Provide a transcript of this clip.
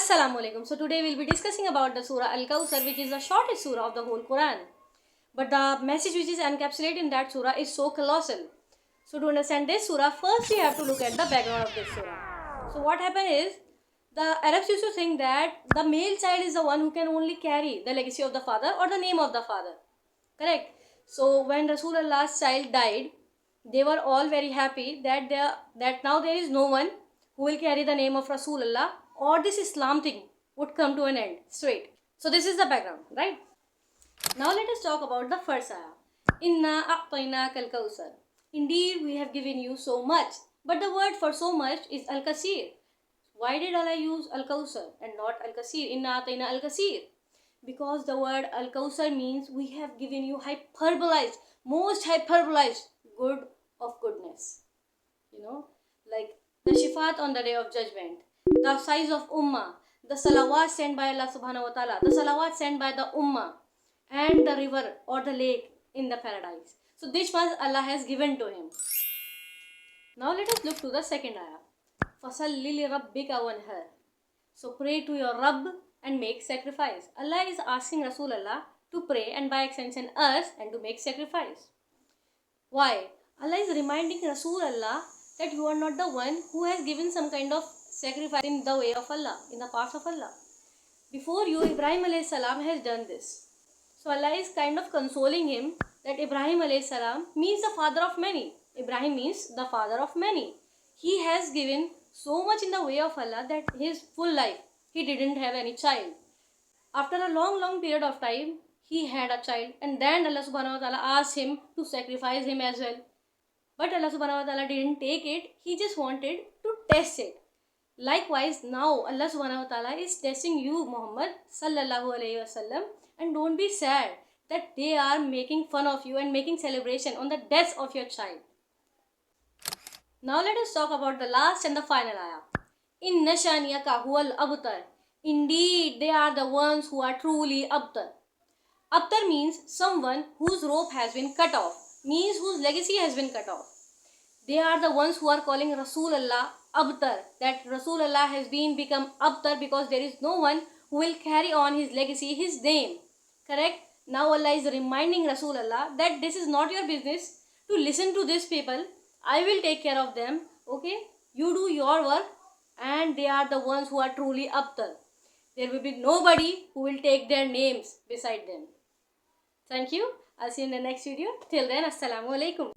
Assalamualaikum. So today we'll be discussing about the Surah Al-Kawthar, which is the shortest surah of the whole Quran. But the message which is encapsulated in that surah is so colossal. So to understand this surah, first we have to look at the background of this surah. So what happened is, the Arabs used to think that the male child is the one who can only carry the legacy of the father or the name of the father. Correct? So when Rasulullah's child died, they were all very happy that now there is no one who will carry the name of Rasulullah, or this Islam thing would come to an end straight. So this is the background, right? Now let us talk about the first ayah. Inna a'tainaka al-kawthar. Indeed, we have given you so much. But the word for so much is al-kasir. Why did Allah use al-kawthar and not al-kasir? Inna a'taina al-kasir. Because the word al-kawthar means we have given you hyperbolized, most hyperbolized good of goodness. Like the shifat on the day of judgment, the size of ummah, the salawat sent by Allah subhanahu wa ta'ala, the salawat sent by the ummah, and the river or the lake in the paradise. So this much Allah has given to him. Now let us look to the second ayah. فَصَلِّ لِرَبِّكَ وَانْهَرْ. So pray to your Rabb and make sacrifice. Allah is asking Rasulullah to pray, and by extension us, and to make sacrifice. Why? Allah is reminding Rasulullah that you are not the one who has given some kind of sacrifice in the way of Allah, in the path of Allah. Before you, Ibrahim alayhi salam has done this. So Allah is kind of consoling him that Ibrahim alayhi salam means the father of many. Ibrahim means the father of many. He has given so much in the way of Allah that his full life he didn't have any child. After a long period of time, he had a child, and then Allah subhanahu wa ta'ala asked him to sacrifice him as well. But Allah subhanahu wa ta'ala didn't take it. He just wanted to test it. Likewise, now Allah subhanahu wa ta'ala is testing you, Muhammad sallallahu alayhi wasallam, and don't be sad that they are making fun of you and making celebration on the death of your child. Now let us talk about the last and the final ayah. Inna shaniyaka huwal abtar. Indeed, they are the ones who are truly abtar. Abtar means someone whose rope has been cut off, means whose legacy has been cut off. They are the ones who are calling Rasulullah abtar, that Rasulullah has become abtar because there is no one who will carry on his legacy, his name. Correct? Now Allah is reminding Rasulullah that this is not your business to listen to these people. I will take care of them. Okay? You do your work, and they are the ones who are truly abtar. There will be nobody who will take their names beside them. Thank you. I'll see you in the next video. Till then, Assalamu Alaikum.